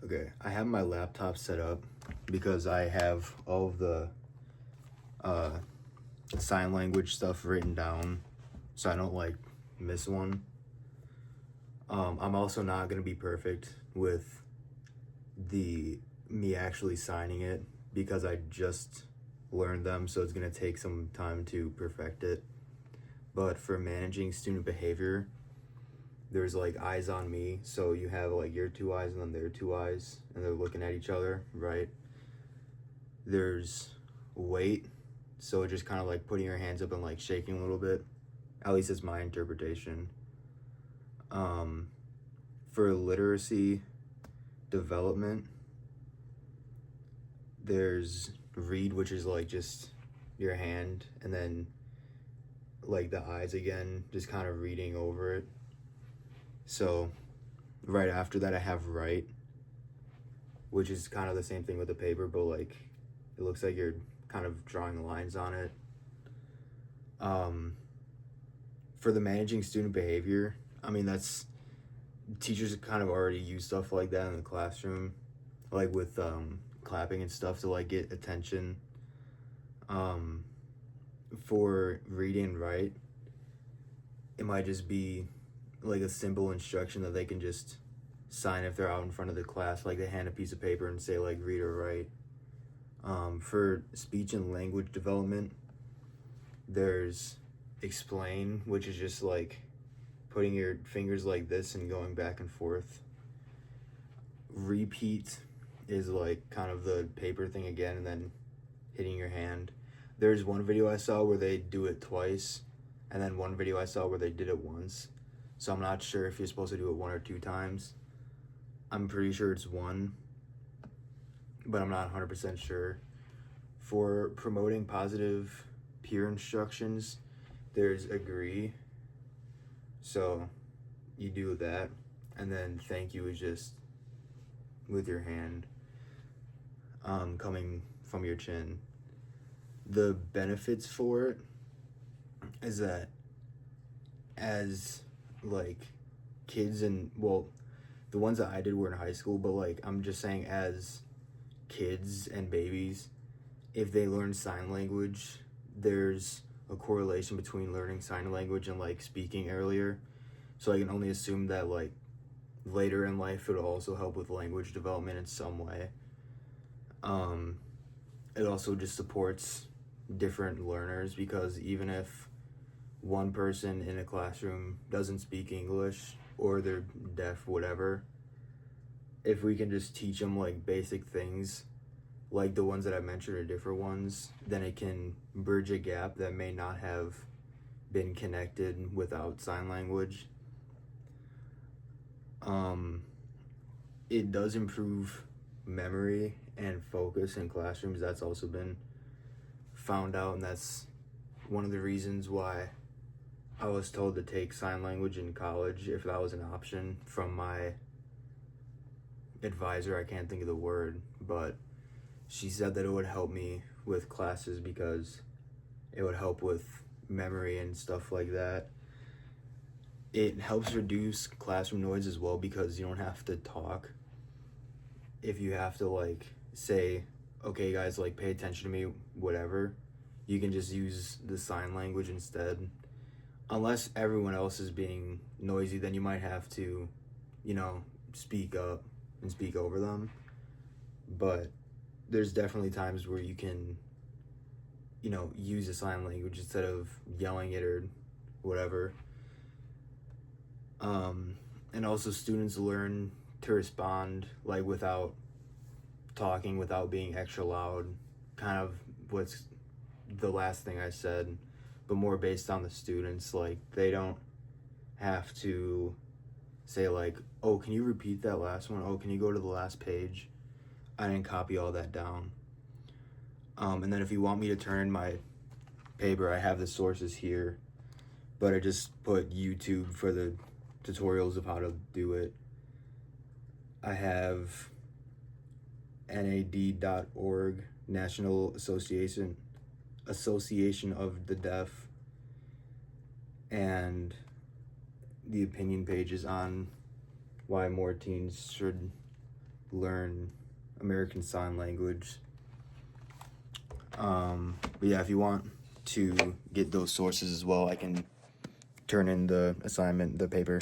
Okay, I have my laptop set up because I have all of the uh, sign language stuff written down so I don't like miss one. I'm also not gonna be perfect with the me actually signing it because I just learned them, so it's gonna take some time to perfect it. But for managing student behavior, there's like eyes on me, so you have like your two eyes and then their two eyes, and they're looking at each other, right? There's weight, so just kind of like putting your hands up and like shaking a little bit. At least it's my interpretation. For literacy development, there's read, which is like just your hand, and then like the eyes again, just kind of reading over it. So right after that, I have write, which is kind of the same thing with the paper, but like it looks like you're kind of drawing lines on it. For the managing student behavior, I mean, that's teachers kind of already use stuff like that in the classroom, like with clapping and stuff to like get attention. For read and write, it might just be like a simple instruction that they can just sign if they're out in front of the class, like they hand a piece of paper and say like read or write. For speech and language development, there's explain, which is just like putting your fingers like this and going back and forth. Repeat is like kind of the paper thing again and then hitting your hand. There's one video I saw where they do it twice, and then one video I saw where they did it once. So I'm not sure if you're supposed to do it one or two times. I'm pretty sure it's one, but I'm not 100% sure. For promoting positive peer instructions, there's agree. So you do that, and then thank you is just with your hand coming from your chin. The benefits for it is that as like kids, and well, the ones that I did were in high school, but like I'm just saying as kids and babies, if they learn sign language, there's a correlation between learning sign language and like speaking earlier. So I can only assume that like later in life it'll also help with language development in some way. It also just supports different learners, because even if one person in a classroom doesn't speak English or they're deaf, whatever, if we can just teach them like basic things like the ones that I mentioned or different ones, then it can bridge a gap that may not have been connected without sign language. It does improve memory and focus in classrooms. That's also been found out, and that's one of the reasons why I was told to take sign language in college if that was an option from my advisor. I can't think of the word, but she said that it would help me with classes because it would help with memory and stuff like that. It helps reduce classroom noise as well, because you don't have to talk. If you have to like say, okay guys, like pay attention to me, whatever, you can just use the sign language instead. Unless everyone else is being noisy, then you might have to, speak up and speak over them. But there's definitely times where you can, use a sign language instead of yelling it or whatever. And also students learn to respond like without talking, without being extra loud, kind of what's the last thing I said, but more based on the students. Like they don't have to say like, oh, can you repeat that last one? Oh, can you go to the last page? I didn't copy all that down. And then if you want me to turn in my paper, I have the sources here, but I just put YouTube for the tutorials of how to do it. I have NAD.org, National Association of the Deaf, and the opinion pages on why more teens should learn American Sign Language. But yeah, if you want to get those sources as well, I can turn in the assignment, the paper.